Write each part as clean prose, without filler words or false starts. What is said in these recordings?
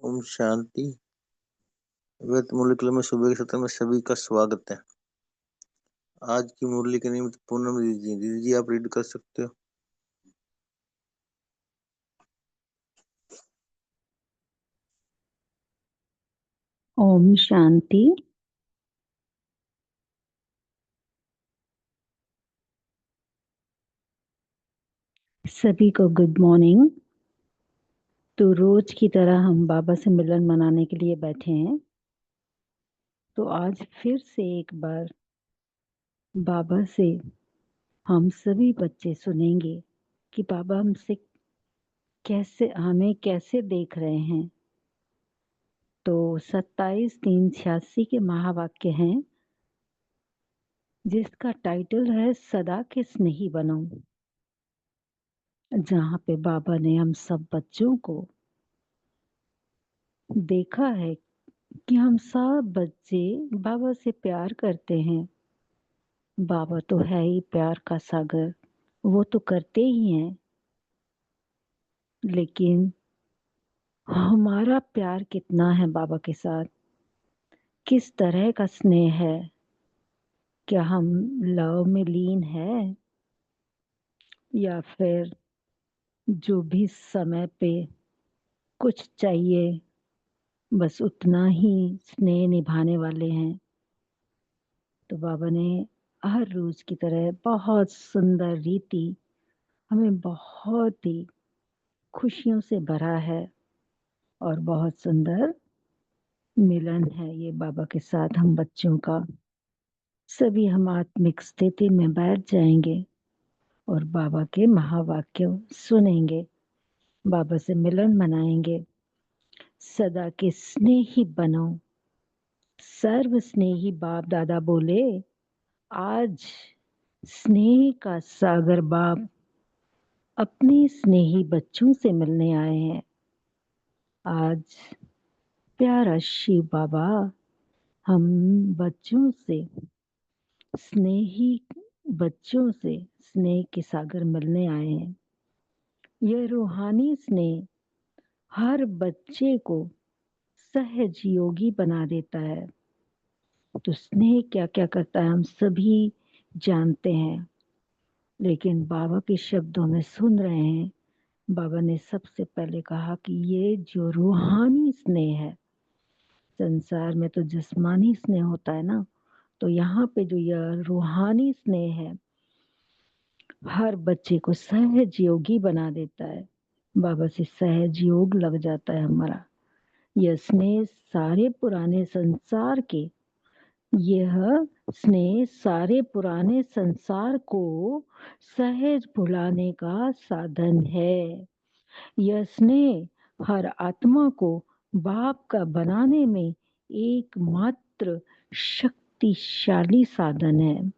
ओम शांति। वेद मुरली club में सुबह के सत्र में सभी का स्वागत है। आज की मुरली के निमित्त पूनम दीदी दीदी जी आप रीड कर सकते हो। ओम शांति। सभी को गुड मॉर्निंग। तो रोज की तरह हम बाबा से मिलन मनाने के लिए बैठे हैं। तो आज फिर से एक बार बाबा से हम सभी बच्चे सुनेंगे कि बाबा हमें कैसे देख रहे हैं। तो 27-3-86 के महावाक्य हैं जिसका टाइटल है सदा के स्नेही बनो, जहाँ पे बाबा ने हम सब बच्चों को देखा है कि हम सब बच्चे बाबा से प्यार करते हैं। बाबा तो है ही प्यार का सागर, वो तो करते ही हैं, लेकिन हमारा प्यार कितना है बाबा के साथ, किस तरह का स्नेह है, क्या हम लव में लीन है या फिर जो भी समय पे कुछ चाहिए बस उतना ही स्नेह निभाने वाले हैं। तो बाबा ने हर रोज की तरह बहुत सुंदर रीति हमें बहुत ही खुशियों से भरा है और बहुत सुंदर मिलन है ये बाबा के साथ हम बच्चों का। सभी हम आत्मिक स्थिति में बैठ जाएंगे और बाबा के महावाक्य सुनेंगे, बाबा से मिलन मनाएंगे। सदा के स्नेही बनो, सर्व स्नेही बाप दादा बोले। आज स्नेह का सागर बाप अपने स्नेही बच्चों से मिलने आए हैं। आज प्यारा शिव बाबा हम बच्चों से स्नेही बच्चों से स्नेह के सागर मिलने आए हैं। यह रूहानी स्नेह हर बच्चे को सहज योगी बना देता है। तो स्नेह क्या क्या करता है हम सभी जानते हैं, लेकिन बाबा के शब्दों में सुन रहे हैं। बाबा ने सबसे पहले कहा कि ये जो रूहानी स्नेह है, संसार में तो जिस्मानी स्नेह होता है ना, तो यहाँ पे जो यह रूहानी स्नेह है हर बच्चे को सहज योगी बना देता है। बाबा से सहज योग लग जाता है हमारा। यह स्नेह सारे पुराने संसार के यह स्नेह सारे पुराने संसार को सहज भुलाने का साधन है। यह स्नेह हर आत्मा को बाप का बनाने में एकमात्र शक्तिशाली साधन है।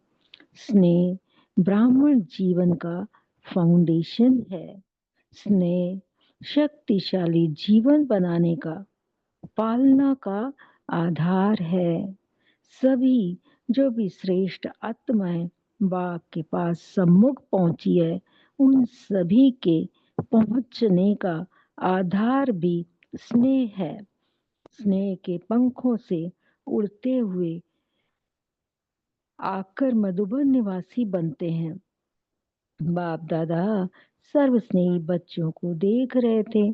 स्नेह ब्राह्मण जीवन का फाउंडेशन है। स्नेह शक्तिशाली जीवन बनाने का पालना का आधार है। सभी जो भी श्रेष्ठ आत्माएं बाप के पास सम्मुख पहुंची है, उन सभी के पहुंचने का आधार भी स्नेह है। स्नेह के पंखों से उड़ते हुए आकर मधुबन निवासी बनते हैं। बाप दादा सर्व स्नेही बच्चों को देख रहे थे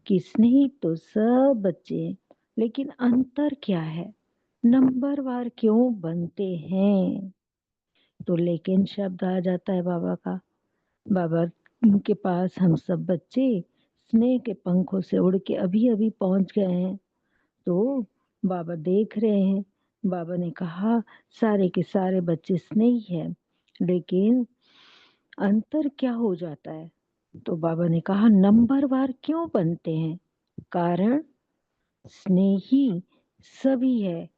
कि स्नेही तो सब बच्चे, लेकिन अंतर क्या है, नंबरवार क्यों बनते हैं। तो लेकिन शब्द आ जाता है बाबा का। बाबा के पास हम सब बच्चे स्नेह के पंखों से उड़ के अभी अभी पहुंच गए हैं। तो बाबा देख रहे हैं। बाबा ने कहा सारे के सारे बच्चे स्नेही हैं, लेकिन अंतर क्या हो जाता है। तो बाबा ने कहा नंबरवार क्यों बनते हैं, कारण स्नेही सभी है,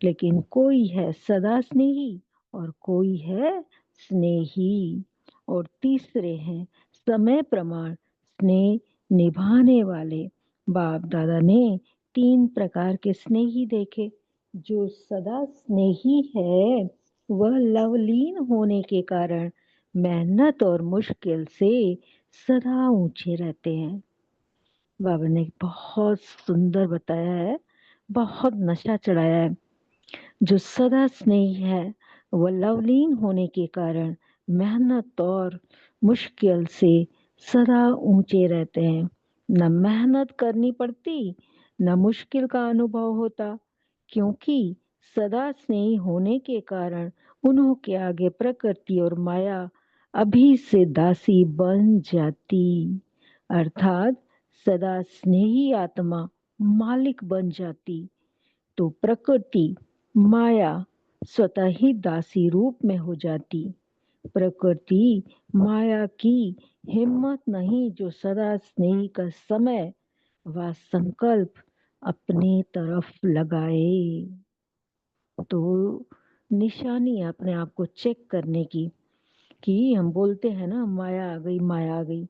लेकिन कोई है सदा स्नेही और कोई है स्नेही, और तीसरे हैं समय प्रमाण स्नेह निभाने वाले। बाप दादा ने 3 प्रकार के स्नेही देखे। जो सदा स्नेही है वह लवलीन होने के कारण मेहनत और मुश्किल से सदा ऊंचे रहते हैं। बाबा ने बहुत सुंदर बताया है, बहुत नशा चढ़ाया है। जो सदा स्नेही है वह लवलीन होने के कारण मेहनत और मुश्किल से सदा ऊंचे रहते हैं। न मेहनत करनी पड़ती, न मुश्किल का अनुभव होता, क्योंकि सदा स्नेही होने के कारण उन्हों के आगे प्रकृति और माया अभी से दासी बन जाती। अर्थात सदा स्नेही आत्मा मालिक बन जाती, तो प्रकृति माया स्वतः ही दासी रूप में हो जाती। प्रकृति माया की हिम्मत नहीं जो सदा स्नेही का समय व संकल्प अपनी तरफ लगाए। तो निशानी है अपने आप को चेक करने की, कि हम बोलते हैं ना माया आ गई, माया आ गई।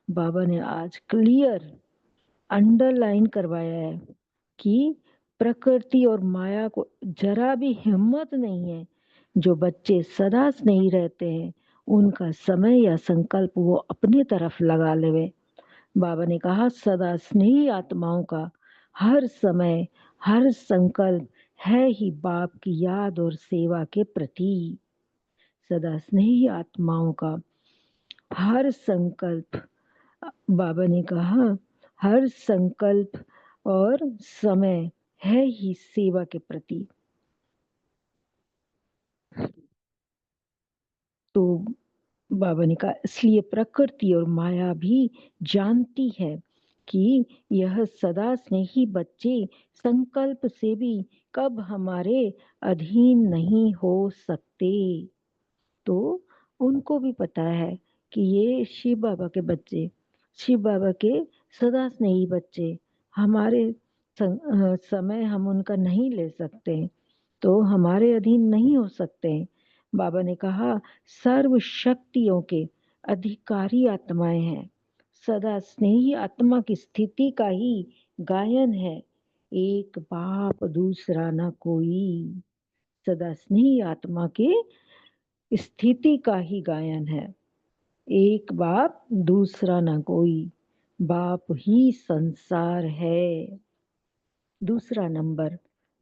बाबा ने आज क्लियर अंडरलाइन करवाया है कि प्रकृति और माया को जरा भी हिम्मत नहीं है। जो बच्चे सदा स्नेही रहते हैं उनका समय या संकल्प वो अपनी तरफ लगा लेवे। बाबा ने कहा सदा स्नेही आत्माओं का हर समय हर संकल्प है ही बाप की याद और सेवा के प्रति। सदा स्नेही आत्माओं का हर संकल्प, बाबा ने कहा हर संकल्प और समय है ही सेवा के प्रति। तो बाबा ने कहा इसलिए प्रकृति और माया भी जानती है कि यह सदा स्नेही बच्चे संकल्प से भी कब हमारे अधीन नहीं हो सकते। तो उनको भी पता है कि ये शिव बाबा के बच्चे, शिव बाबा के सदा स्नेही बच्चे हमारे समय हम उनका नहीं ले सकते, तो हमारे अधीन नहीं हो सकते। बाबा ने कहा सर्व शक्तियों के अधिकारी आत्माएं हैं। सदा स्नेही आत्मा की स्थिति का ही गायन है, एक बाप दूसरा न कोई। सदा स्नेही आत्मा के स्थिति का ही गायन है, एक बाप दूसरा ना कोई, बाप ही संसार है। दूसरा नंबर,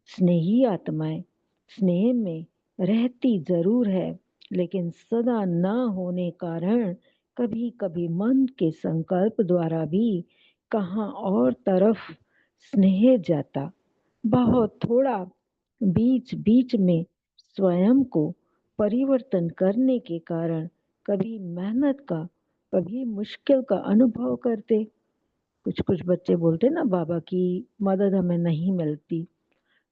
स्नेही आत्माएं स्नेह में रहती जरूर है, लेकिन सदा न होने कारण कभी कभी मन के संकल्प द्वारा भी कहाँ और तरफ स्नेह जाता, बहुत थोड़ा, बीच बीच में स्वयं को परिवर्तन करने के कारण कभी मेहनत का, कभी मुश्किल का अनुभव करते। कुछ कुछ बच्चे बोलते ना बाबा की मदद हमें नहीं मिलती,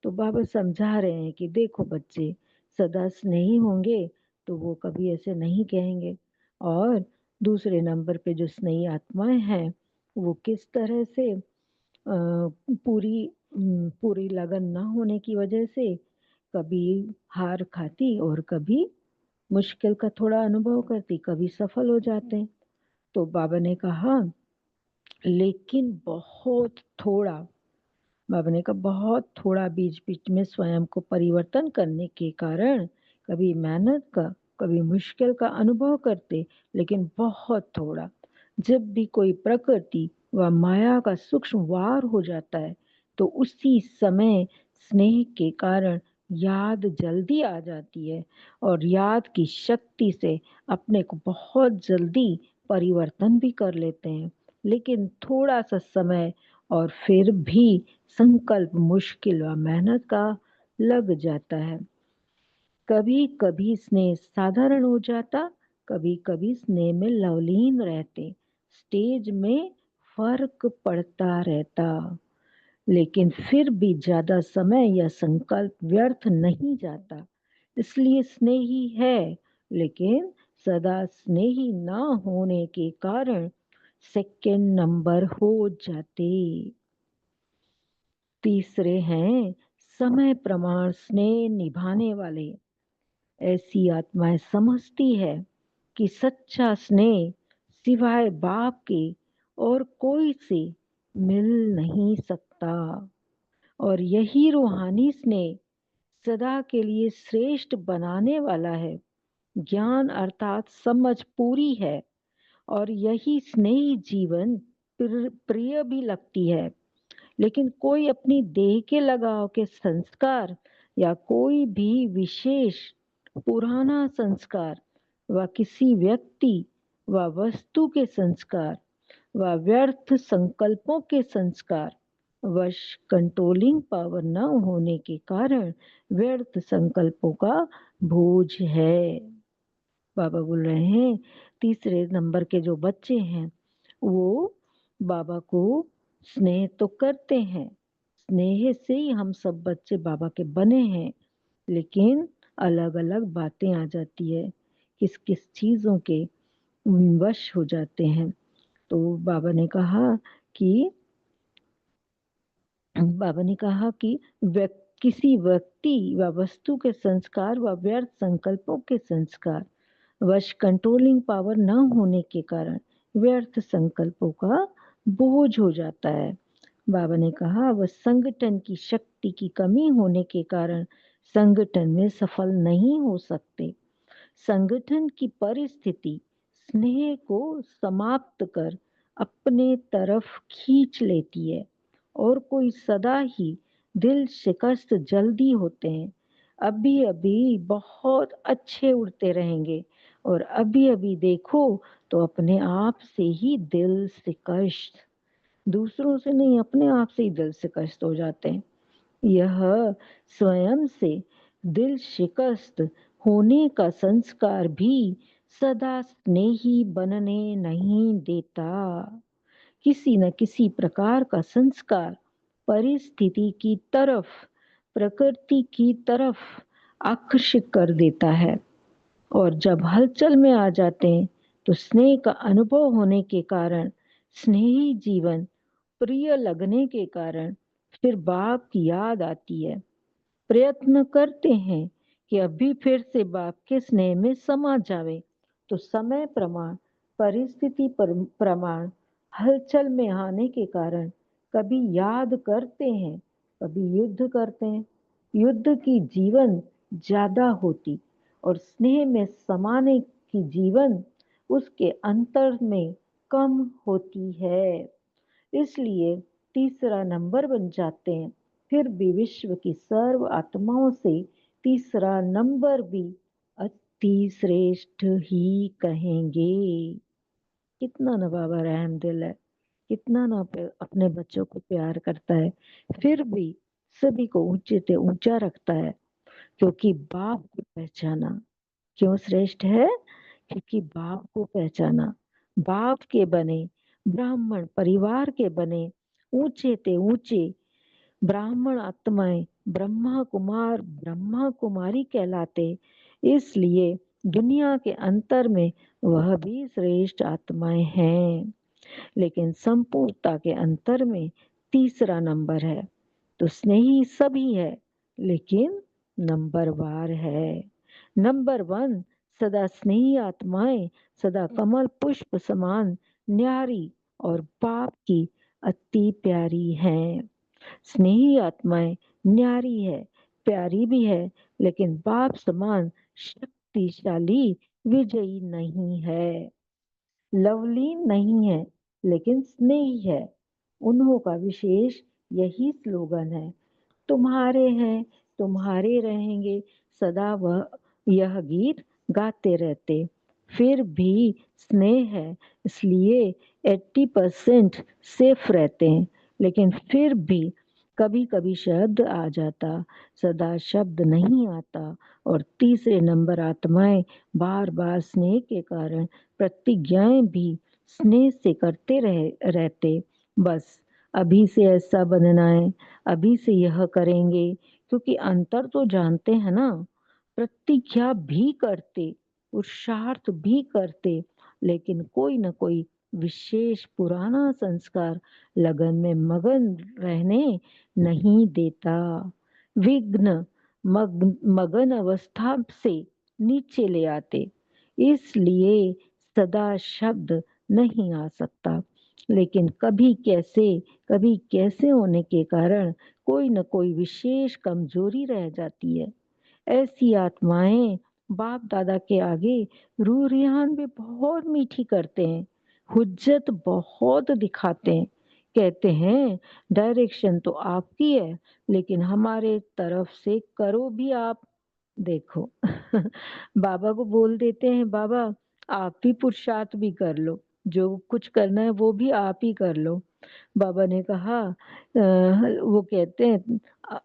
तो बाबा समझा रहे हैं कि देखो बच्चे, सदा स्नेही होंगे तो वो कभी ऐसे नहीं कहेंगे। और दूसरे नंबर पे जो स्नेही आत्माएं हैं वो किस तरह से पूरी लगन ना होने की वजह से कभी हार खाती और कभी मुश्किल का थोड़ा अनुभव करती, कभी सफल हो जाते हैं। तो बाबा ने कहा लेकिन बहुत थोड़ा, बाबा ने कहा बहुत थोड़ा बीच बीच में स्वयं को परिवर्तन करने के कारण कभी मेहनत का, कभी मुश्किल का अनुभव करते, लेकिन बहुत थोड़ा। जब भी कोई प्रकृति व माया का सूक्ष्म वार हो जाता है तो उसी समय स्नेह के कारण याद जल्दी आ जाती है, और याद की शक्ति से अपने को बहुत जल्दी परिवर्तन भी कर लेते हैं। लेकिन थोड़ा सा समय और फिर भी संकल्प मुश्किल व मेहनत का लग जाता है। कभी कभी स्नेह साधारण हो जाता, कभी कभी स्नेह में लवलीन रहते, स्टेज में फर्क पड़ता रहता, लेकिन फिर भी ज्यादा समय या संकल्प व्यर्थ नहीं जाता। इसलिए स्नेही है, लेकिन सदा स्नेही ना होने के कारण सेकंड नंबर हो जाते। तीसरे हैं समय प्रमाण स्नेह निभाने वाले। ऐसी आत्माएं समझती है कि सच्चा स्नेह सिवाय बाप के और कोई से मिल नहीं सकता, और यही रूहानी स्नेह सदा के लिए श्रेष्ठ बनाने वाला है। ज्ञान अर्थात समझ पूरी है, और यही स्नेही जीवन प्रिय भी लगती है, लेकिन कोई अपनी देह के लगाव के संस्कार या कोई भी विशेष पुराना संस्कार व किसी व्यक्ति व वस्तु के संस्कार व व्यर्थ संकल्पों के संस्कार वश कंट्रोलिंग पावर न होने के कारण व्यर्थ संकल्पों का बोझ है। बाबा बोल रहे हैं तीसरे नंबर के जो बच्चे हैं वो बाबा को स्नेह तो करते हैं, स्नेह से ही हम सब बच्चे बाबा के बने हैं, लेकिन अलग अलग बातें आ जाती है, किस किस चीजों के वश हो जाते हैं। तो बाबा ने कहा कि किसी व्यक्ति व वस्तु के संस्कार व व्यर्थ संकल्पों के संस्कार वश कंट्रोलिंग पावर न होने के कारण व्यर्थ संकल्पों का बोझ हो जाता है। बाबा ने कहा वह संगठन की शक्ति की कमी होने के कारण संगठन में सफल नहीं हो सकते। संगठन की परिस्थिति स्नेह को समाप्त कर अपने तरफ खींच लेती है और कोई सदा ही दिल शिकस्त जल्दी होते हैं। अभी अभी बहुत अच्छे उड़ते रहेंगे और अभी अभी देखो तो अपने आप से ही दिल शिकस्त, दूसरों से नहीं अपने आप से ही दिल शिकस्त हो जाते हैं। यह स्वयं से दिल शिकस्त होने का संस्कार भी सदा स्नेही बनने नहीं देता। किसी न किसी प्रकार का संस्कार परिस्थिति की तरफ, प्रकृति की तरफ आकर्षित कर देता है और जब हलचल में आ जाते हैं तो स्नेह का अनुभव होने के कारण, स्नेही जीवन प्रिय लगने के कारण फिर बाप की याद आती है। प्रयत्न करते हैं कि अभी फिर से बाप के स्नेह में समा जावे, तो समय प्रमाण, परिस्थिति प्रमाण हलचल में आने के कारण कभी याद करते हैं, कभी युद्ध करते हैं। युद्ध की जीवन ज्यादा होती और स्नेह में समाने की जीवन उसके अंतर में कम होती है। इसलिए तीसरा नंबर बन जाते हैं। फिर भी विश्व की सर्व आत्माओं से तीसरा नंबर भी अति श्रेष्ठ ही कहेंगे। कितना ना बाबा रहम दिल है, कितना ना अपने बच्चों को प्यार करता है, फिर भी सभी को ऊंचे से ऊंचा रखता है, क्योंकि बाप को पहचाना। क्यों श्रेष्ठ है? क्योंकि बाप को पहचाना, बाप के बने, ब्राह्मण परिवार के बने, ऊंचे ते ऊंचे ब्राह्मण आत्माएं ब्रह्मा कुमार ब्रह्मा कुमारी कहलाते। इसलिए दुनिया के अंतर में वह भी श्रेष्ठ आत्माएं हैं, लेकिन संपूर्णता के अंतर में तीसरा नंबर है। तो स्नेही सभी है, लेकिन नंबर वार है। नंबर वन सदा स्नेही आत्माएं सदा कमल पुष्प समान न्यारी और बाप की अति प्यारी हैं। स्नेही आत्माएं न्यारी है, प्यारी भी है, लेकिन बाप समान शक्तिशाली विजयी नहीं है, लवलीन नहीं है, लेकिन स्नेही है। उन्हों का विशेष यही स्लोगन है, तुम्हारे हैं तुम्हारे रहेंगे, सदा वह यह गीत गाते रहते। फिर भी स्नेह है, इसलिए 80% सेफ रहते हैं, लेकिन फिर भी कभी कभी शब्द आ जाता, सदा शब्द नहीं आता। और तीसरे नंबर आत्माएं बार बार स्नेह के कारण प्रतिज्ञाएं भी स्नेह से करते रहते। बस अभी से ऐसा बनना है, अभी से यह करेंगे, क्योंकि अंतर तो जानते हैं ना। प्रतिज्ञा भी करते, पुरुषार्थ भी करते, लेकिन कोई न कोई विशेष पुराना संस्कार लगन में मगन रहने नहीं देता, विघ्न मगन अवस्था से नीचे ले आते। इसलिए सदा शब्द नहीं आ सकता, लेकिन कभी कैसे होने के कारण कोई न कोई विशेष कमजोरी रह जाती है। ऐसी आत्माएं बाप दादा के आगे रूह रिहान भी बहुत मीठी करते हैं, हुज्जत बहुत दिखाते हैं, कहते हैं डायरेक्शन तो आपकी है, लेकिन हमारे तरफ से करो भी आप। देखो बाबा को बोल देते हैं, बाबा आप भी पुरुषार्थ भी कर लो, जो कुछ करना है वो भी आप ही कर लो। बाबा ने कहा वो कहते हैं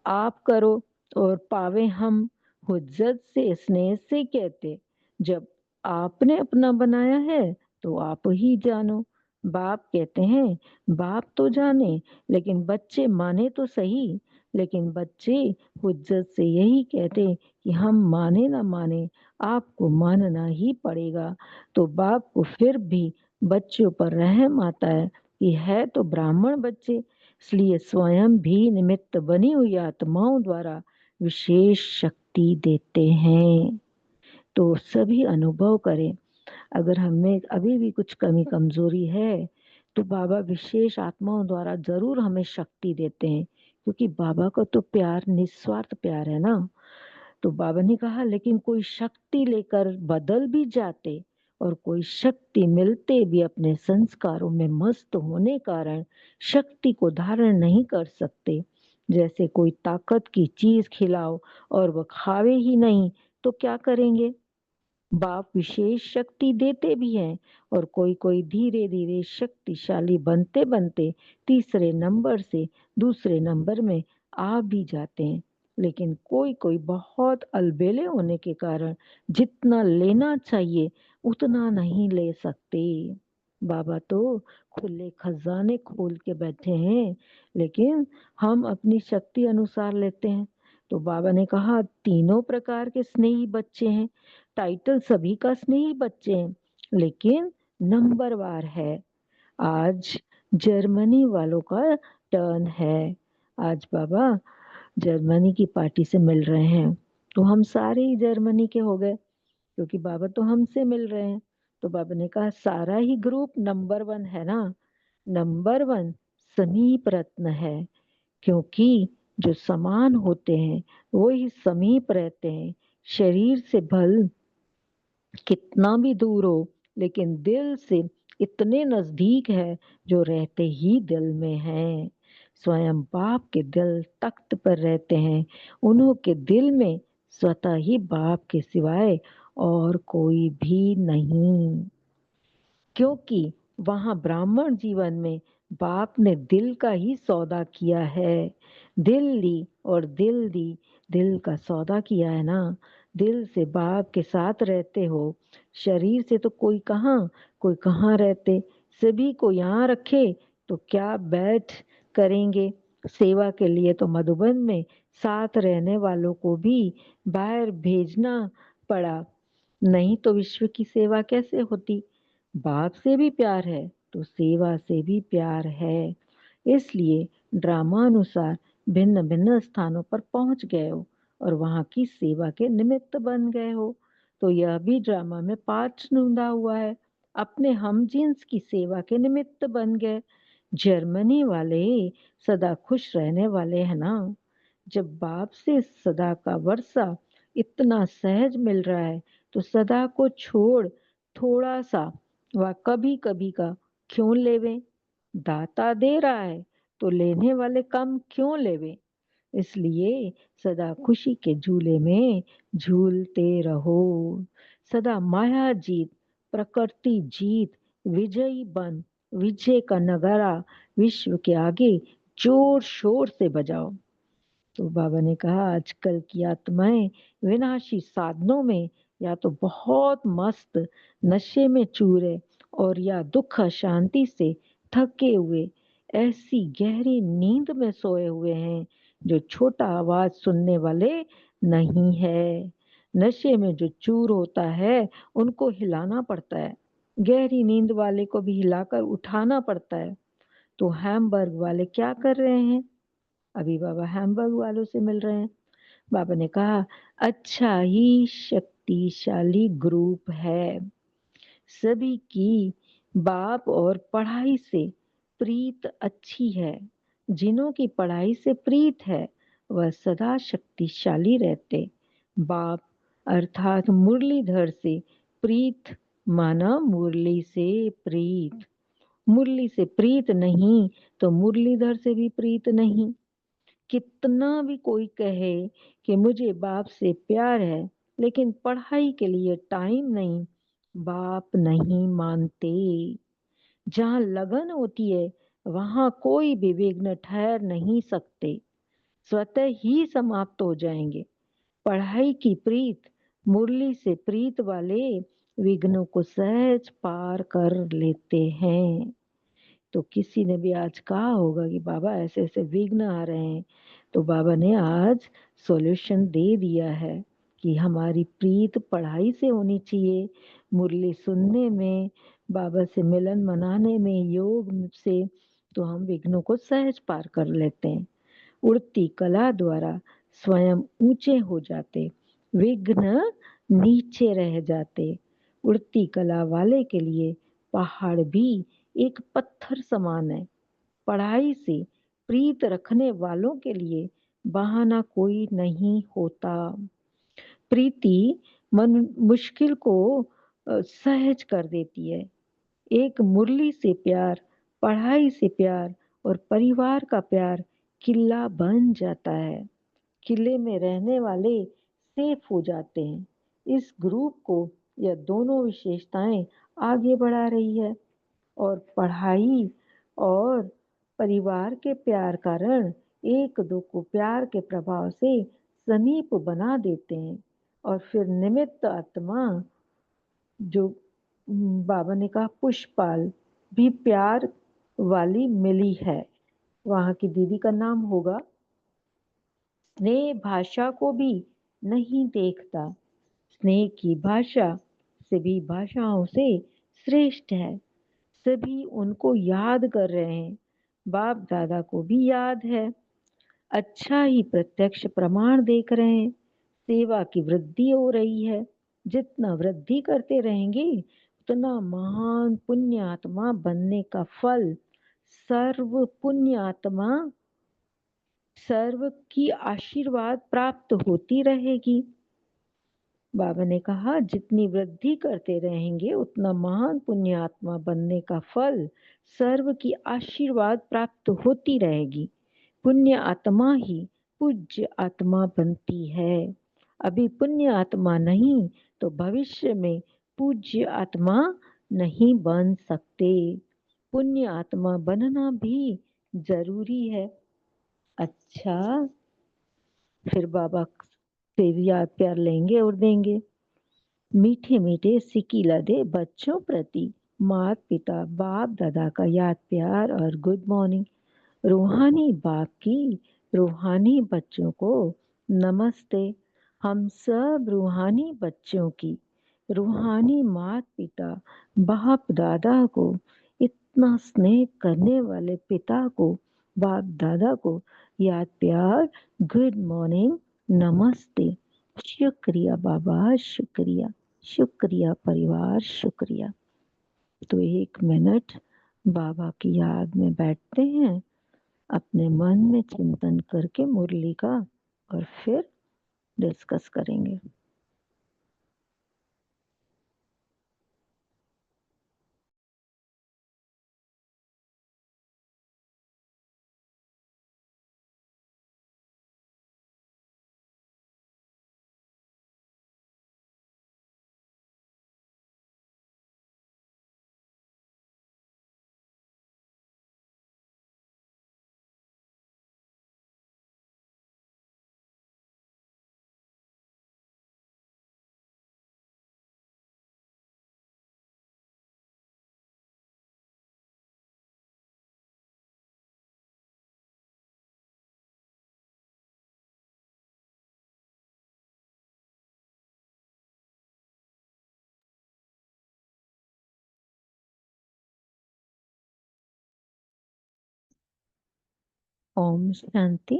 आप करो और पावे हम, हुज्जत से स्नेह से कहते, जब आपने अपना बनाया है तो आप ही जानो। बाप कहते हैं बाप तो जाने, लेकिन बच्चे माने तो सही। लेकिन बच्चे हुज्जत से यही कहते कि हम माने ना माने, आपको मानना ही पड़ेगा। तो बाप को फिर भी बच्चों पर रहम आता है कि है तो ब्राह्मण बच्चे, इसलिए स्वयं भी निमित्त बनी हुई आत्माओं द्वारा विशेष शक्ति देते हैं। तो सभी अनुभव करें, अगर हमें अभी भी कुछ कमी कमजोरी है तो बाबा विशेष आत्माओं द्वारा जरूर हमें शक्ति देते हैं, क्योंकि बाबा का तो प्यार निस्वार्थ प्यार है ना। तो बाबा ने कहा लेकिन कोई शक्ति लेकर बदल भी जाते और कोई शक्ति मिलते भी अपने संस्कारों में मस्त होने कारण शक्ति को धारण नहीं कर सकते। जैसे कोई ताकत की चीज खिलाओ और वह खावे ही नहीं तो क्या करेंगे। बाप विशेष शक्ति देते भी हैं और कोई कोई धीरे धीरे शक्तिशाली बनते बनते तीसरे नंबर से दूसरे नंबर में आ भी जाते हैं। लेकिन कोई कोई बहुत अलबेले होने के कारण जितना लेना चाहिए उतना नहीं ले सकते। बाबा तो खुले खजाने खोल के बैठे हैं, लेकिन हम अपनी शक्ति अनुसार लेते हैं। तो बाबा ने कहा तीनों प्रकार के स्नेही बच्चे हैं, टाइटल सभी का स्नेही बच्चे हैं, लेकिन नंबर वार है। आज जर्मनी वालों का टर्न है। आज बाबा जर्मनी की पार्टी से मिल रहे हैं, तो हम सारे ही जर्मनी के हो गए, क्योंकि बाबा तो हमसे मिल रहे हैं। तो बाबा ने कहा सारा ही ग्रुप नंबर वन है ना। नंबर वन समीप रत्न है, क्योंकि जो समान होते हैं वो ही समीप रहते हैं। शरीर से भल कितना भी दूर हो, लेकिन दिल से इतने नजदीक है जो रहते ही दिल में हैं। स्वयं बाप के दिल तख्त पर रहते हैं, उन्हों के दिल में स्वतः ही बाप के सिवाय और कोई भी नहीं। क्योंकि वहां ब्राह्मण जीवन में बाप ने दिल का ही सौदा किया है। दिल ली और दिल दी, दिल का सौदा किया है ना। दिल से बाप के साथ रहते हो, शरीर से तो कोई कहाँ रहते। सभी को यहाँ रखे तो क्या बैठ करेंगे। सेवा के लिए तो मधुबन में साथ रहने वालों को भी बाहर भेजना पड़ा, नहीं तो विश्व की सेवा कैसे होती। बाप से भी प्यार है तो सेवा से भी प्यार है, इसलिए ड्रामा अनुसार भिन्न भिन्न स्थानों पर पहुंच गए हो और वहां की सेवा के निमित्त बन गए हो। तो यह भी ड्रामा में पार्ट ढूंढा हुआ है, अपने हम जिन्स की सेवा के निमित्त बन गए। जर्मनी वाले सदा खुश रहने वाले हैं ना। जब बाप से सदा का वर्षा इतना सहज मिल रहा है तो सदा को छोड़ थोड़ा सा व कभी कभी का क्यों लेवे। दाता दे रहा है तो लेने वाले कम क्यों लेवे। इसलिए सदा खुशी के झूले में झूलते रहो। सदा माया जीत, प्रकृति जीत, विजयी बन, विजय का नगारा विश्व के आगे जोर शोर से बजाओ। तो बाबा ने कहा आजकल की आत्माएं विनाशी साधनों में या तो बहुत मस्त नशे में चूर है, और या दुख शांति से थके हुए ऐसी गहरी नींद में सोए हुए हैं जो छोटा आवाज सुनने वाले नहीं है। नशे में जो चूर होता है उनको हिलाना पड़ता है, गहरी नींद वाले को भी हिलाकर उठाना पड़ता है। तो हैमबर्ग वाले क्या कर रहे हैं, अभी बाबा हैमबर्ग वालों से मिल रहे हैं। बाबा ने कहा अच्छा ही शक्तिशाली ग्रुप है, सभी की बाप और पढ़ाई से प्रीत अच्छी है। जिन्हों की पढ़ाई से प्रीत है वह सदा शक्तिशाली रहते। बाप अर्थात मुरलीधर से प्रीत माना मुरली से प्रीत, मुरली से प्रीत नहीं तो मुरलीधर से भी प्रीत नहीं। कितना भी कोई कहे कि मुझे बाप से प्यार है, लेकिन पढ़ाई के लिए टाइम नहीं, बाप नहीं मानते। जहाँ लगन होती है वहां कोई भी विघ्न ठहर नहीं सकते, स्वतः ही समाप्त हो जाएंगे। पढ़ाई की प्रीत, मुरली से प्रीत वाले विघ्नों को सहज पार कर लेते हैं। तो किसी ने भी आज कहा होगा कि बाबा ऐसे ऐसे विघ्न आ रहे हैं, तो बाबा ने आज सॉल्यूशन दे दिया है कि हमारी प्रीत पढ़ाई से होनी चाहिए, मुरली सुनने में, बाबा से मिलन मनाने में, योग से, तो हम विघ्नों को सहज पार कर लेते हैं। उड़ती कला द्वारा स्वयं ऊंचे हो जाते, विघ्न नीचे रह जाते। उड़ती कला वाले के लिए पहाड़ भी एक पत्थर समान है। पढ़ाई से प्रीत रखने वालों के लिए बहाना कोई नहीं होता। प्रीति मन मुश्किल को सहज कर देती है। एक मुरली से प्यार, पढ़ाई से प्यार और परिवार का प्यार किला बन जाता है। किले में रहने वाले सेफ हो जाते हैं। इस ग्रुप को यह दोनों विशेषताएं आगे बढ़ा रही है, और पढ़ाई और परिवार के प्यार कारण एक दो को प्यार के प्रभाव से समीप बना देते हैं। और फिर निमित्त आत्मा जो बाबा ने कहा पुष्पाल भी प्यार वाली मिली है, वहां की दीदी का नाम होगा। स्नेह भाषा को भी नहीं देखता, स्नेह की भाषा सभी भाषाओं से श्रेष्ठ है। सभी उनको याद कर रहे हैं, बाप दादा को भी याद है, अच्छा ही प्रत्यक्ष प्रमाण देख रहे हैं। सेवा की वृद्धि हो रही है। जितना वृद्धि करते रहेंगे उतना महान पुण्यात्मा बनने का फल सर्व पुण्यात्मा सर्व की आशीर्वाद प्राप्त होती रहेगी। बाबा ने कहा जितनी वृद्धि करते रहेंगे उतना महान पुण्यात्मा बनने का फल सर्व की आशीर्वाद प्राप्त होती रहेगी। पुण्य आत्मा ही पूज्य आत्मा बनती है। अभी पुण्य आत्मा नहीं तो भविष्य में पूज्य आत्मा नहीं बन सकते। पुण्य आत्मा बनना भी जरूरी है। अच्छा, फिर बाबा से याद प्यार लेंगे और देंगे। मीठे मीठे सिकीला दे बच्चों प्रति माता पिता बाप दादा का याद प्यार और गुड मॉर्निंग। रूहानी बाप की रूहानी बच्चों को नमस्ते। हम सब रूहानी बच्चों की रूहानी माता पिता बाप दादा को, इतना स्नेह करने वाले पिता को, बाप दादा को याद प्यार गुड मॉर्निंग नमस्ते। शुक्रिया बाबा, शुक्रिया, शुक्रिया परिवार, शुक्रिया। तो 1 मिनट बाबा की याद में बैठते हैं, अपने मन में चिंतन करके मुरली का, और फिर डिस्कस करेंगे। ओम शांति।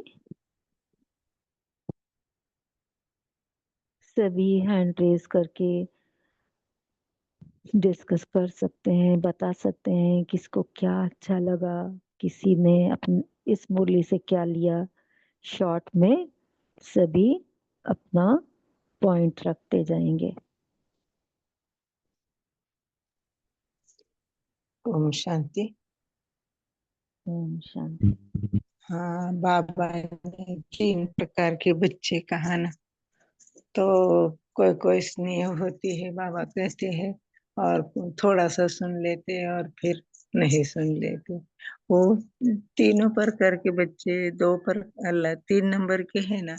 सभी हैंड रेज करके डिस्कस कर सकते हैं, बता सकते हैं किसको क्या अच्छा लगा, किसी ने अपने इस मुरली से क्या लिया। शॉर्ट में सभी अपना पॉइंट रखते जाएंगे। ओम शांति। ओम शांति। हाँ, बाबा ने 3 प्रकार के बच्चे कहा ना, तो कोई कोई स्नेह होती है बाबा कहते हैं, और थोड़ा सा सुन लेते और फिर नहीं सुन लेते। वो 3 प्रकार के बच्चे 3 नंबर के हैं ना,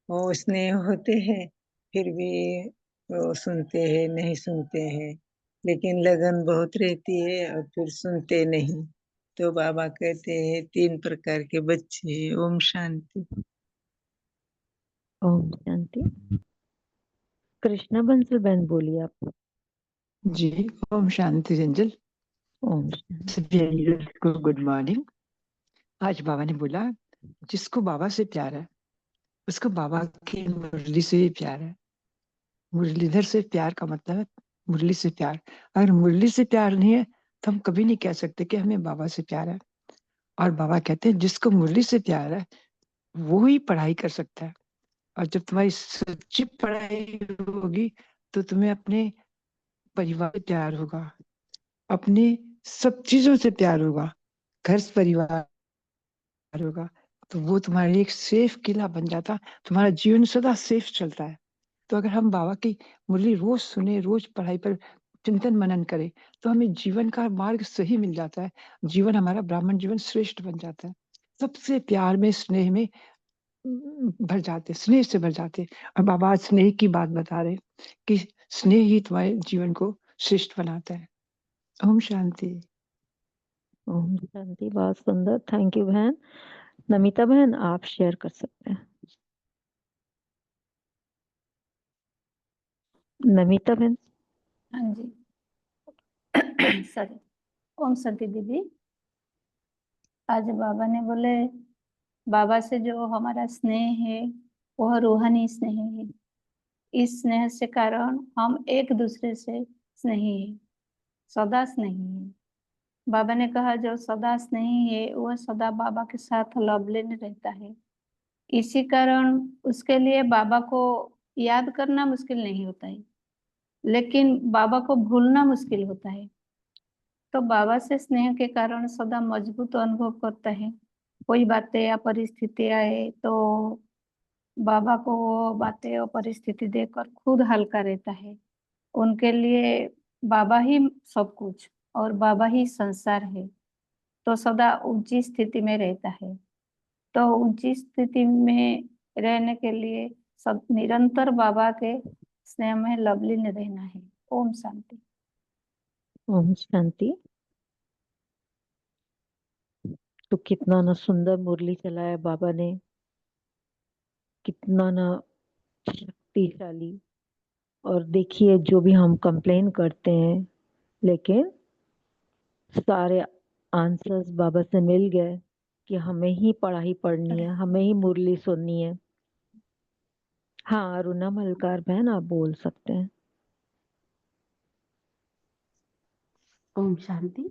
वो स्नेह होते हैं, फिर भी वो सुनते हैं नहीं सुनते हैं, लेकिन लगन बहुत रहती है और फिर सुनते नहीं। तो बाबा कहते हैं 3 प्रकार के बच्चे। ओम शांति। ओम शांति। कृष्णा बंसल बहन बोलिए आप। जी, ओम शांति जंजल। ओम शांति। को गुड मॉर्निंग। आज बाबा ने बोला जिसको बाबा से प्यार है उसको बाबा की मुरली से भी प्यार है। मुरलीधर से प्यार का मतलब है मुरली से प्यार। अगर मुरली से प्यार नहीं है तो हम कभी नहीं कह सकते कि हमें बाबा से प्यार है। और बाबा कहते हैं जिसको मुरली से प्यार है वो ही पढ़ाई कर सकता है। और जब तुम्हारी सच्ची पढ़ाई होगी तो तुम्हें अपने परिवार से प्यार होगा, अपने सब चीजों से प्यार होगा, घर परिवार होगा, तो वो तुम्हारे लिए एक सेफ किला बन जाता। तुम्हारा जीवन सदा सेफ चलता है। तो अगर हम बाबा की मुरली रोज सुने, रोज पढ़ाई पर चिंतन मनन करें, तो हमें जीवन का मार्ग सही मिल जाता है। जीवन हमारा ब्राह्मण जीवन श्रेष्ठ बन जाता है। सबसे प्यार में स्नेह में भर जाते, स्नेह से भर जाते। और बाबा आज स्नेह की बात बता रहे कि स्नेह ही तुम्हारे जीवन को श्रेष्ठ बनाता है। ओम शांति। ओम शांति। बहुत सुंदर, थैंक यू बहन। नमिता बहन आप शेयर कर सकते हैं। नमिता बहन। हाँ जी। सॉरी। ओम शांति दीदी। आज बाबा ने बोले बाबा से जो हमारा स्नेह है वह रूहानी स्नेह है। इस स्नेह से कारण हम एक दूसरे से स्नेही है, सदा स्नेही है। बाबा ने कहा जो सदा स्नेही है वह सदा बाबा के साथ लवलीन रहता है। इसी कारण उसके लिए बाबा को याद करना मुश्किल नहीं होता है, लेकिन बाबा को भूलना मुश्किल होता है। तो बाबा से स्नेह के कारण सदा मजबूत अनुभव करता है। कोई बातें या परिस्थिति आए तो बाबा को वो बातें और परिस्थिति देखकर खुद हल्का रहता है। उनके लिए बाबा ही सब कुछ और बाबा ही संसार है। तो सदा ऊंची स्थिति में रहता है। तो ऊंची स्थिति में रहने के लिए सब निरंतर बाबा के स्नेह में लवलीन रहना है। ओम शांति। ओम शांति। तो कितना ना सुंदर मुरली चलाया बाबा ने, कितना ना शक्तिशाली। और देखिए जो भी हम कंप्लेन करते हैं, लेकिन सारे आंसर्स बाबा से मिल गए कि हमें ही पढ़ाई पढ़नी है, हमें ही मुरली सुननी है। हाँ अरुणा मलकार बहन आप बोल सकते हैं। ओम शांति।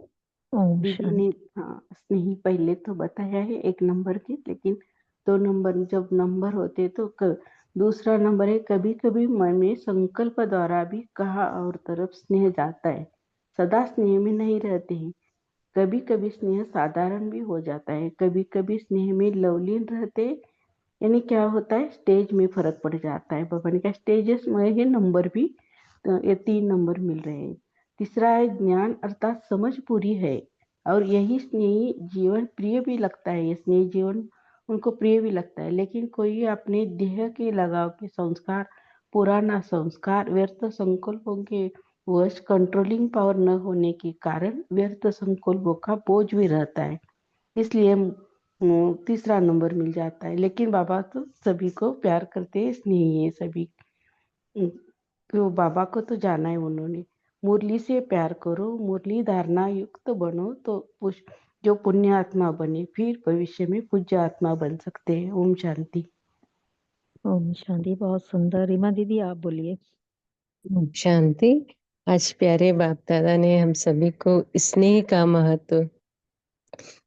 ओम दीदी ने शांति। स्नेही पहले तो बताया है 1 नंबर के, लेकिन 2 नंबर जब नंबर होते तो दूसरा नंबर है कभी कभी मन में संकल्प द्वारा भी कहा और तरफ स्नेह जाता है। सदा स्नेह में नहीं रहते हैं। कभी कभी स्नेह साधारण भी हो जाता है, कभी कभी स्नेह में लवलीन रहते। यानी क्या होता है, स्टेज में फर्क पड़ जाता है। बाबा ने कहा स्टेजेस में ये नंबर भी, तो ये 3 नंबर मिल रहे हैं। तीसरा है ज्ञान अर्थात समझ पूरी है, और यही स्नेही जीवन प्रिय भी लगता है। ये स्नेही जीवन उनको प्रिय भी लगता है। लेकिन कोई अपने देह के लगाव के संस्कार, पुराना संस्कार, व्यर्थ संकल्पों के वश कंट्रोलिंग पावर न होने के कारण व्यर्थ संकल्पों का बोझ भी रहता है। इसलिए तीसरा नंबर मिल जाता है। लेकिन बाबा तो सभी को प्यार करते हैं, स्नेही है सभी। तो बाबा को तो जाना है उन्होंने। मुरली से प्यार करो, मुरली धारणा युक्त बनो तो जो पुण्य आत्मा बने फिर भविष्य में पूज्य आत्मा बन सकते हैं। ओम शांति। ओम शांति। बहुत सुंदर। रीमा दीदी आप बोलिए। शांति। आज प्यारे बाप दादा ने हम सभी को स्नेह का महत्व,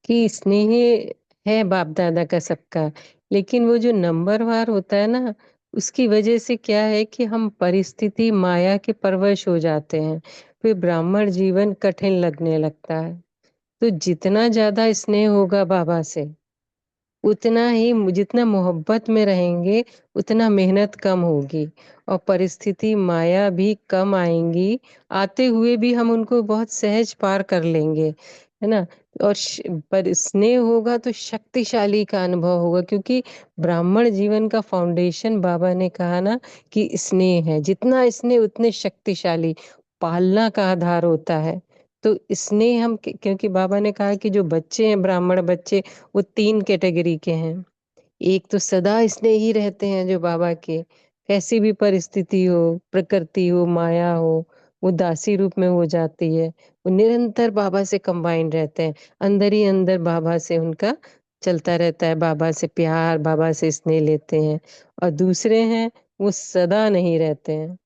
कि स्नेह है बाप दादा का सबका, लेकिन वो जो नंबर वार होता है ना, उसकी वजह से क्या है कि हम परिस्थिति माया के परवश हो जाते हैं, फिर ब्राह्मण जीवन कठिन लगने लगता है। तो जितना ज्यादा स्नेह होगा बाबा से, उतना ही जितना मोहब्बत में रहेंगे, उतना मेहनत कम होगी और परिस्थिति माया भी कम आएंगी। आते हुए भी हम उनको बहुत सहज पार कर लेंगे, है ना। और पर स्नेह होगा तो शक्तिशाली का अनुभव होगा, क्योंकि ब्राह्मण जीवन का फाउंडेशन बाबा ने कहा ना कि स्नेह है। जितना स्नेह उतने शक्तिशाली, पालना का आधार होता है। तो स्नेह हम क्योंकि बाबा ने कहा कि जो बच्चे हैं, ब्राह्मण बच्चे, वो 3 कैटेगरी के हैं। एक तो सदा स्नेही रहते हैं जो बाबा के, कैसी भी परिस्थिति हो, प्रकृति हो, माया हो, वो दासी रूप में हो जाती है, वो निरंतर बाबा से कंबाइंड रहते हैं, अंदर ही अंदर बाबा से उनका चलता रहता है, बाबा से प्यार, बाबा से स्नेह लेते हैं। और दूसरे हैं वो सदा नहीं रहते हैं,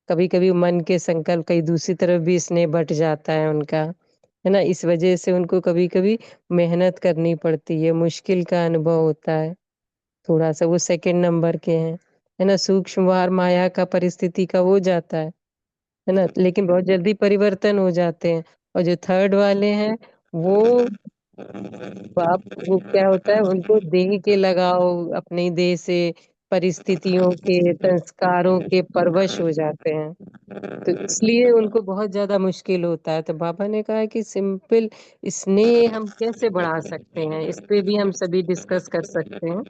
कभी कभी मन के संकल्प कहीं दूसरी तरफ भी स्नेह बट जाता है उनका, है ना। इस वजह से उनको कभी कभी मेहनत करनी पड़ती है, मुश्किल का अनुभव होता है थोड़ा सा। वो सेकंड नंबर के हैं, है ना। सूक्ष्म वार माया का परिस्थिति का हो जाता है ना, लेकिन बहुत जल्दी परिवर्तन हो जाते हैं। और जो थर्ड वाले हैं, वो बाप, वो क्या होता है, उनको देह के लगाव, अपनी देह से, परिस्थितियों के, संस्कारों के परवश हो जाते हैं, तो इसलिए उनको बहुत ज्यादा मुश्किल होता है। तो बाबा ने कहा कि सिंपल स्नेह हम कैसे बढ़ा सकते हैं, इस पे भी हम सभी डिस्कस कर सकते हैं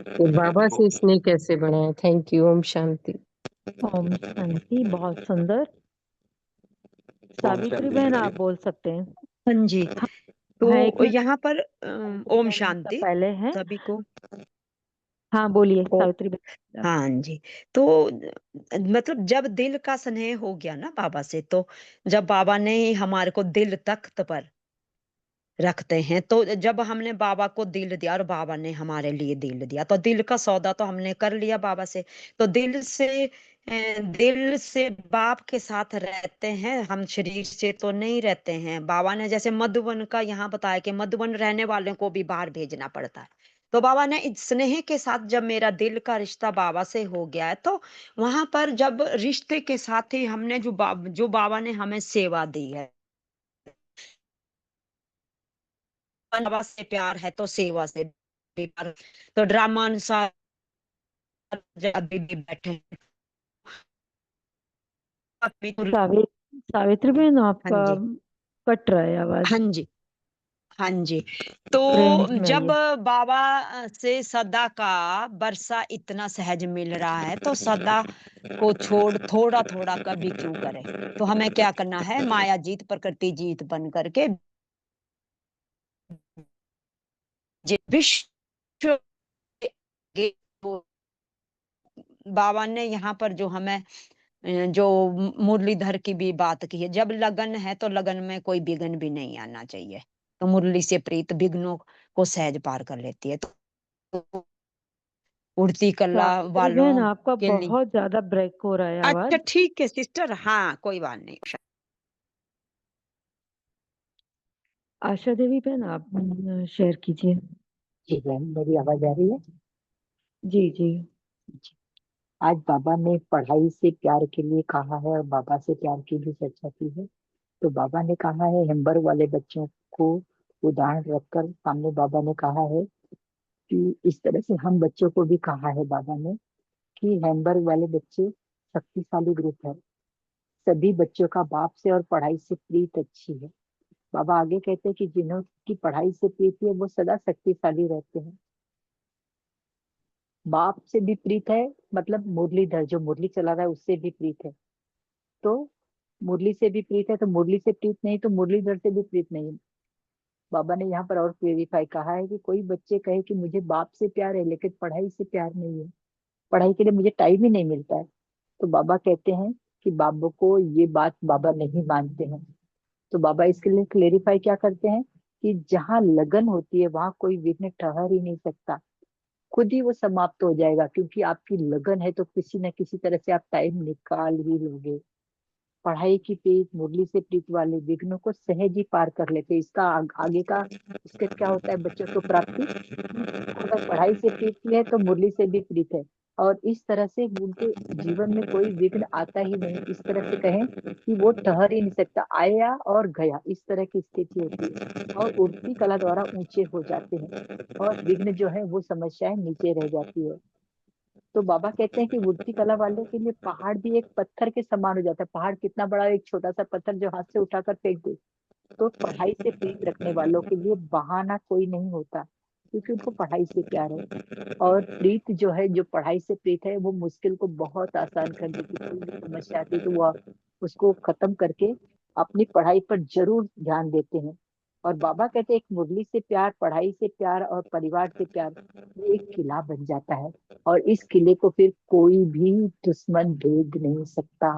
कि बाबा से स्नेह कैसे बढ़ाएं। Thank you. ओम शांति। ओम शांति। बहुत सुंदर। सावित्री बहन, आप बोल सकते हैं। हाँ जी। हाँ, एक तो मिनट, यहाँ पर ओम शांति पहले है। सभी को। हाँ बोलिए ओ सावित्री बहन। हाँ जी। तो मतलब जब दिल का स्नेह हो गया ना बाबा से, तो जब बाबा ने हमारे को दिल तख्त पर रखते हैं, तो जब हमने बाबा को दिल दिया और बाबा ने हमारे लिए दिल दिया, तो दिल का सौदा तो हमने कर लिया बाबा से। तो दिल से बाप के साथ रहते हैं हम, शरीर से तो नहीं रहते हैं। बाबा ने जैसे मधुवन का यहाँ बताया कि मधुवन रहने वालों को भी बाहर भेजना पड़ता है। तो बाबा ने इस स्नेह के साथ जब मेरा दिल का रिश्ता बाबा से हो गया है, तो वहां पर जब रिश्ते के साथ ही हमने जो बाबा ने हमें सेवा दी है, बाबा से प्यार है तो सेवा से भी प्यार। तो ड्रामा अनुसार दीदी बैठे हैं। सावित्री बहन, हाँ आपका जी। कट रहा है आवाज। हाँ जी। हाँ जी। तो रेंज में जब आइए। बाबा से सदा का बरसा इतना सहज मिल रहा है, तो सदा को छोड़ थोड़ा थोड़ा कभी क्यों करे। तो हमें क्या करना है, माया जीत प्रकृति जीत बन करके विश्व के वो बाबा ने यहाँ पर जो हमें जो मुरलीधर की भी बात की है, जब लगन है तो लगन में कोई विघ्न भी नहीं आना चाहिए। तो मुरली से प्रीत विघ्नों को सहज पार कर लेती है। तो उड़ती कला सावित्री वालों बहन, आपका के लिए। बहुत ज्यादा ब्रेक हो रहा है अच्छा आवाज। ठीक है सिस्टर, हाँ कोई बात नहीं। आशा देवी बहन, आप शेयर कीजिए। जी बहन, मेरी आवाज आ रही है? जी जी। जी। आज बाबा ने पढ़ाई से प्यार के लिए कहा है और बाबा से प्यार की भी चर्चा की है। तो बाबा ने कहा है, हेम्बर वाले बच्चों को उदाहरण रखकर सामने बाबा ने कहा है कि इस तरह से हम बच्चों को भी कहा है बाबा ने कि हेम्बर वाले बच्चे शक्तिशाली ग्रुप है। सभी बच्चों का बाप से और पढ़ाई से प्रीत अच्छी है। बाबा आगे कहते हैं कि जिन्हों की पढ़ाई से प्रीत है वो सदा शक्तिशाली रहते हैं। बाप से भी प्रीत है, मतलब मुरलीधर जो मुरली चला रहा है उससे भी प्रीत है। तो मुरली से भी प्रीत है, तो मुरली से प्रीत नहीं तो मुरलीधर से भी प्रीत नहीं। बाबा ने यहाँ पर और क्लेरिफाई कहा है कि कोई बच्चे कहे कि मुझे बाप से प्यार है लेकिन पढ़ाई से प्यार नहीं है, पढ़ाई के लिए मुझे टाइम ही नहीं मिलता है, तो बाबा कहते हैं कि बाबा को ये बात बाबा नहीं मानते हैं। तो बाबा इसके लिए क्लेरिफाई क्या करते हैं कि जहाँ लगन होती है वहां कोई विघ्न ठहर ही नहीं सकता, खुद ही वो समाप्त हो जाएगा, क्योंकि आपकी लगन है तो किसी न किसी तरह से आप टाइम निकाल ही लोगे। पढ़ाई की प्रीत, मुरली से प्रीत वाले विघ्नों को सहज ही पार कर लेते। इसका आगे का स्टेप क्या होता है बच्चों को प्राप्ति, अगर पढ़ाई से प्रीत है तो मुरली से भी प्रीत है, और इस तरह से उनके जीवन में कोई विघ्न आता ही नहीं। इस तरह से कहें कि वो ठहर ही नहीं सकता, आया और गया, इस तरह की स्थिति होती है। और उड़ती कला द्वारा ऊंचे हो जाते हैं और विघ्न जो है वो समस्याएं नीचे रह जाती है। तो बाबा कहते हैं कि उड़ती कला वाले के लिए पहाड़ भी एक पत्थर के समान हो जाता है। पहाड़ कितना बड़ा, एक छोटा सा पत्थर जो हाथ से उठाकर फेंक दे। तो पढ़ाई से प्रीत रखने वालों के लिए बहाना कोई नहीं होता, क्योंकि उनको पढ़ाई से प्यार है। और प्रीत जो है, जो पढ़ाई से प्रीत है, वो मुश्किल को बहुत आसान कर देती है। कोई भी समस्या आती है तो वो उसको खत्म करके अपनी पढ़ाई पर जरूर ध्यान देते हैं। और बाबा कहते हैं एक मुरली से प्यार, पढ़ाई से प्यार और परिवार से प्यार, ये एक किला बन जाता है। और इस किले को फिर कोई भी दुश्मन भेद नहीं सकता,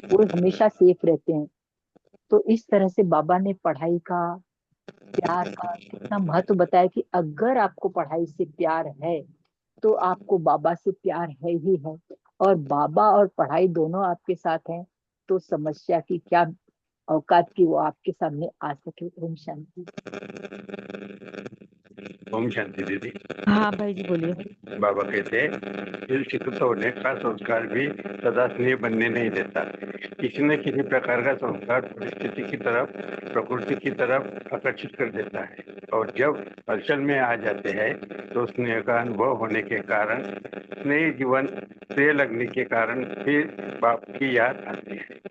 वो हमेशा सेफ रहते हैं। तो इस तरह से बाबा ने पढ़ाई का, प्यार का कितना महत्व बताया कि अगर आपको पढ़ाई से प्यार है तो आपको बाबा से प्यार है ही है। और बाबा और पढ़ाई दोनों आपके साथ हैं तो समस्या की क्या औकात की वो आपके सामने आ सके। ओम शांति। ओम शांति दीदी। हाँ भाई जी बोलिए। बाबा कहते हैं दिल चित्त होने का संस्कार भी सदा स्नेह बनने नहीं देता। किसी न किसी प्रकार का संस्कार परिस्थिति की तरफ, प्रकृति की तरफ आकर्षित कर देता है, और जब हलचल में आ जाते हैं तो स्नेह का अनुभव होने के कारण, स्नेह जीवन प्रिय लगने के कारण फिर बाप की याद आती है।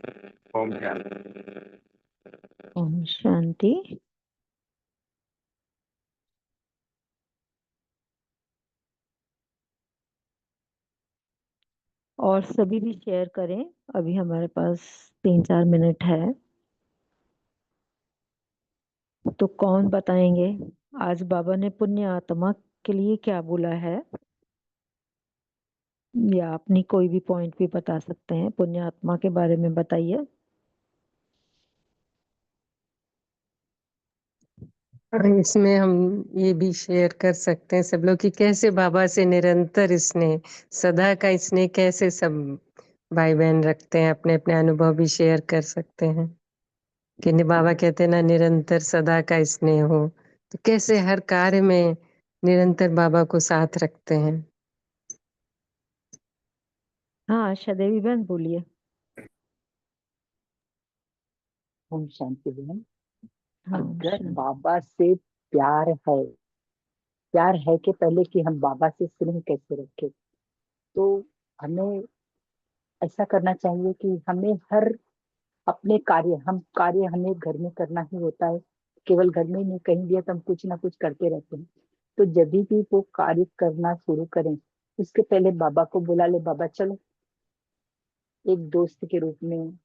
ओम शांति। ओम शांति। और सभी भी शेयर करें, अभी हमारे पास 3-4 मिनट है। तो कौन बताएंगे आज बाबा ने पुण्य आत्मा के लिए क्या बोला है, या अपनी कोई भी पॉइंट भी बता सकते हैं। पुण्य आत्मा के बारे में बताइए। और इसमें हम ये भी शेयर कर सकते हैं सब लोग कि कैसे बाबा से निरंतर स्नेह, सदा का स्नेह कैसे सब भाई बहन रखते हैं। अपने अपने अनुभव भी शेयर कर सकते हैं कि बाबा कहते हैं ना, निरंतर सदा का स्नेह हो, तो कैसे हर कार्य में निरंतर बाबा को साथ रखते हैं। हाँ आशा देवी बहन बोलिए। ओम शांति बहन। हाँ अगर शांति। बाबा से प्यार है, प्यार है के पहले कि हम बाबा से स्नेह कैसे रखें, तो हमें ऐसा करना चाहिए कि हमें हर अपने कार्य, हम कार्य हमें घर में करना ही होता है। केवल घर में ही नहीं, कहीं भी है तो हम कुछ ना कुछ करते रहते हैं। तो जब भी वो कार्य करना शुरू करें, उसके पहले बाबा को बुला ले। बाबा चलो, एक दोस्त के रूप में,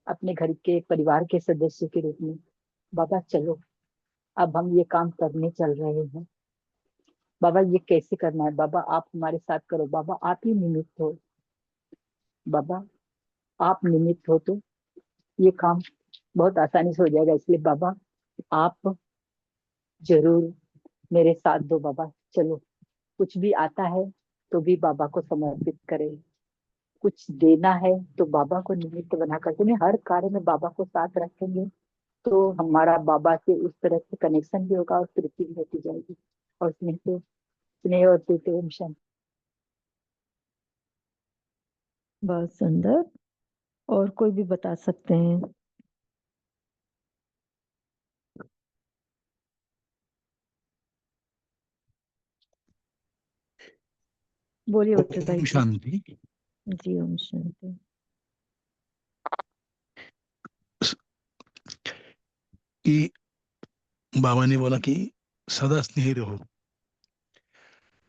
अपने घर के परिवार के सदस्य के रूप में, बाबा चलो अब हम ये काम करने चल रहे हैं। बाबा ये कैसे करना है, बाबा आप हमारे साथ करो, बाबा आप ही निमित्त हो, बाबा आप निमित्त हो तो ये काम बहुत आसानी से हो जाएगा। इसलिए बाबा आप जरूर मेरे साथ दो। बाबा चलो, कुछ भी आता है तो भी बाबा को समर्पित करें। कुछ देना है तो बाबा को निमित्त बना करके मैं हर कार्य में बाबा को साथ रखेंगे, तो हमारा बाबा से उस तरह से कनेक्शन भी होगा और प्रीति भी होती जाएगी। और स्नेह और प्रीति। ओम शांति। बहुत सुंदर। और कोई भी बता सकते हैं। बोलिए उत्तर भाई ओम जी। शांति। जी ओम शांति। कि बाबा ने बोला कि सदा स्नेही रहो,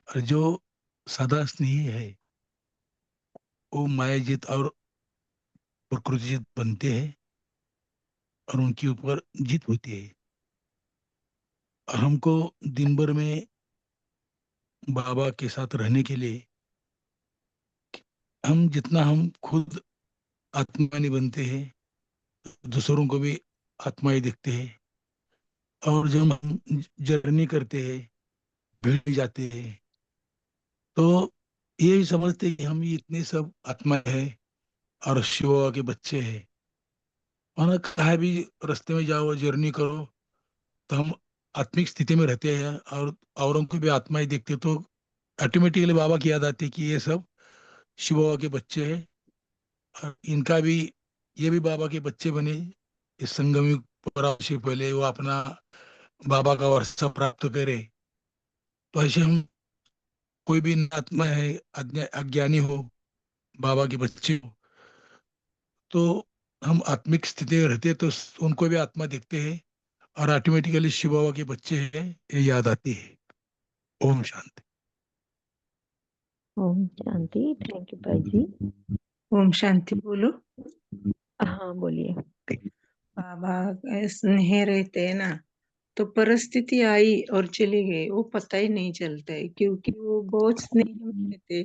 और जो सदा स्नेही है वो माया जीत और प्रकृति जीत बनते हैं और उनके ऊपर जीत होती है। और हमको दिन भर में बाबा के साथ रहने के लिए हम जितना हम खुद आत्मा बनते हैं, दूसरों को भी आत्मा ही दिखते हैं। और जब हम जर्नी करते हैं, भीड़ जाते हैं, तो ये समझते हैं कि हम ये इतने सब आत्मा है और शिव बाबा के बच्चे हैं। और कहीं भी रास्ते में जाओ, जर्नी करो, तो हम आत्मिक स्थिति में रहते हैं और औरों को भी आत्मा ही देखते, तो ऑटोमेटिकली बाबा की याद आती है कि ये सब शिव बाबा के बच्चे हैं, और इनका भी, ये भी बाबा के बच्चे बने। इस संगमी पराव से पहले वो अपना बाबा का वर्षा प्राप्त करे। तो ऐसे हम, कोई भी आत्मा है, अज्ञानी हो, बाबा के बच्चे हो, तो हम आत्मिक स्थिति में रहते हैं, तो उनको भी आत्मा देखते हैं, और ऑटोमेटिकली शिव बाबा के बच्चे हैं ये याद आती है। ओम शांति। ओम शांति। थैंक यू भाई जी। ओम शांति बोलो। हाँ बोलिए। बाबा स्नेह रहते हैं ना, तो परिस्थिति आई और चली गई वो पता ही नहीं चलता है, क्योंकि वो बहुत स्नेह में रहते,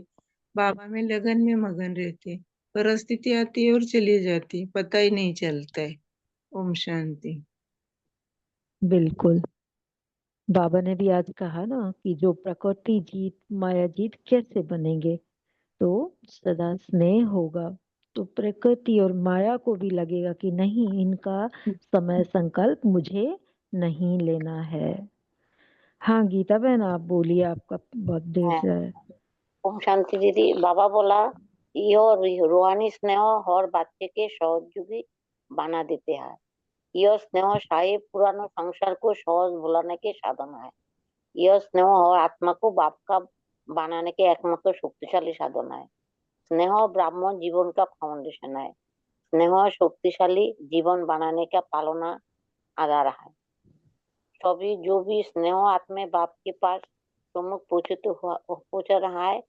बाबा में लगन में मगन रहते। परिस्थिति आती है और चली जाती, पता ही नहीं चलता है। ओम शांति। बिल्कुल, बाबा ने भी आज कहा ना कि जो प्रकृति जीत माया जीत कैसे बनेंगे, तो सदा स्नेह होगा तो प्रकृति और माया को भी लगेगा कि नहीं, इनका समय संकल्प मुझे नहीं लेना है। हाँ गीता बहन आप बोलिए, आपका बहुत देर से है। ओम शांति दीदी। बाबा बोला यह रूहानी स्नेह हर बच्चे के सहयोगी बना देते हैं। यह स्नेह शाही पुराना संसार को सहज बुलाने के साधन है। यह स्नेह हर आत्मा को बाप का बनाने के एकमात्र शक्तिशाली साधन है। स्नेह ब्राह्मण जीवन का फाउंडेशन है। स्नेह शक्तिशाली जीवन बनाने का पालना आधार है। सभी जो भी स्नेह आत्मा बाप के पास सम्मुख पहुंच रहा है,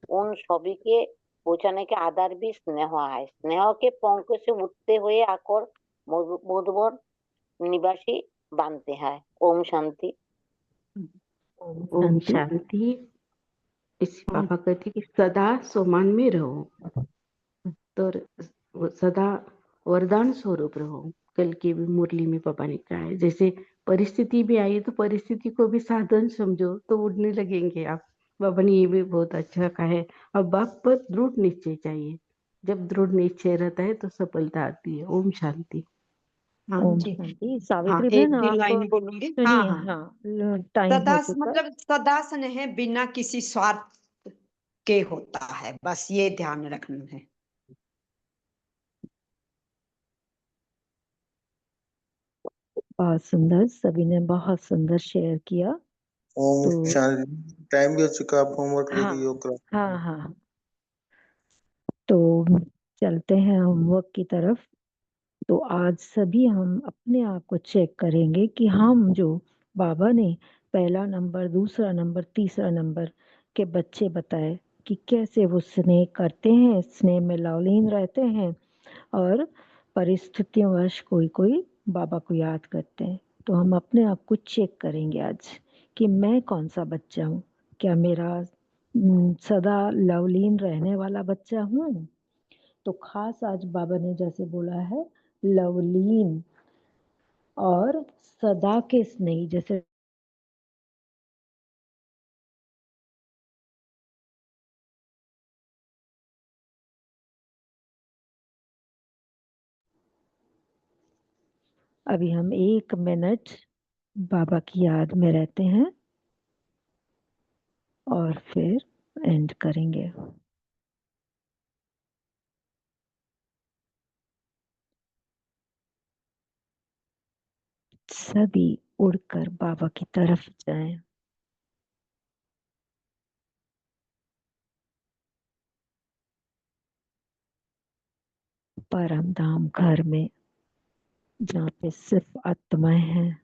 उन सभी के पहुंचाने के आधार भी स्नेह है। स्नेह के पंख से उठते हुए आकर मधुबन निवासी बनते हैं। ओम शांति। ओम शांति। इसी पापा कहते कि सदा सोमान में रहो, तो सदा वरदान स्वरूप रहो। कल की भी मुरली में पापा ने कहा है, जैसे परिस्थिति भी आई तो परिस्थिति को भी साधन समझो तो उड़ने लगेंगे आप। बाबा ने ये भी बहुत अच्छा कहा है। अब बाप पर दृढ़ निश्चय चाहिए, जब दृढ़ निश्चय रहता है तो सफलता आती है। ओम शांति। हाँ ओम जी। शांति। सावित्री हाँ, बहन एक भी आप लाइन बोलूंगी। हाँ सुनिए। हाँ। हाँ टाइम हो चुका। मतलब सदा स्नेह बिना किसी स्वार्थ के होता है, बस ये ध्यान रखना है। बहुत सुंदर, सभी ने बहुत सुंदर शेयर किया। ओम तो शांति। टाइम भी हो चुका, आप होमवर्क हाँ लेके योग करो। हाँ हाँ, तो चलते हैं होमवर्क की तरफ। तो आज सभी हम अपने आप को चेक करेंगे कि हम जो बाबा ने पहला नंबर, दूसरा नंबर, तीसरा नंबर के बच्चे बताए कि कैसे वो स्नेह करते हैं, स्नेह में लवलीन रहते हैं, और परिस्थितियों वश कोई कोई बाबा को याद करते हैं। तो हम अपने आप को चेक करेंगे आज कि मैं कौन सा बच्चा हूँ। क्या मेरा सदा लवलीन रहने वाला बच्चा हूँ? तो खास आज बाबा ने जैसे बोला है लवलीन और सदा के स्नेही, जैसे अभी हम 1 मिनट बाबा की याद में रहते हैं और फिर एंड करेंगे। सभी उड़कर बाबा की तरफ जाएं। परम धाम घर में, जहाँ पे सिर्फ आत्माएं हैं।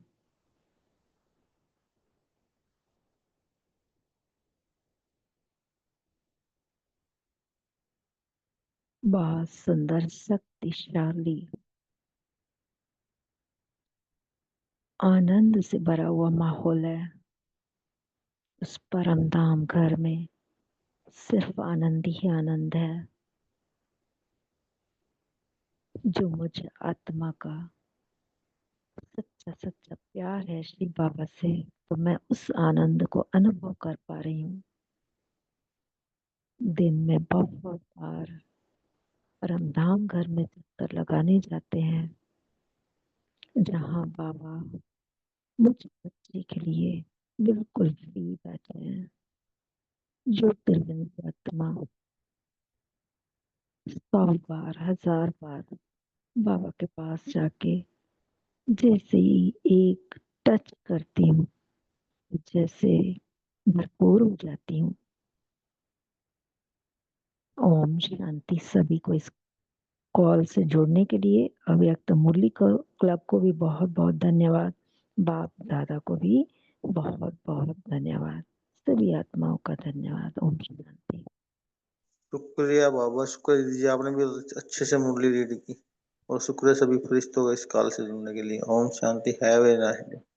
बहुत सुंदर, शक्तिशाली, आनंद से भरा हुआ माहौल है। उस परम धाम घर में सिर्फ आनंद ही आनंद है। जो मुझे आत्मा का सच्चा सच्चा प्यार है श्री बाबा से, तो मैं उस आनंद को अनुभव कर पा रही हूँ। दिन में बहुत बार परमधाम घर में चक्कर लगाने जाते हैं, जहाँ बाबा मुझ बच्चे के लिए बिल्कुल फ्री बैठे हैं। ज्योतिर्लिंग की आत्मा 100 बार 1000 बार बाबा के पास जाके जैसे ही एक टच करती हूँ, जैसे भरपूर हो जाती हूँ। ओम शांति। सभी को इस कॉल से जुड़ने के लिए अव्यक्त मुरली क्लब को भी बहुत बहुत धन्यवाद। बाप दादा को भी बहुत बहुत धन्यवाद। सभी आत्माओं का धन्यवाद। ओम शांति। शुक्रिया बाबा, शुक्रिया दीजिए, आपने भी अच्छे से मुरली रीड की। और शुक्रिया सभी फरिश्तों का इस कॉल से जुड़ने के लिए। ओम शांति। Have a nice day.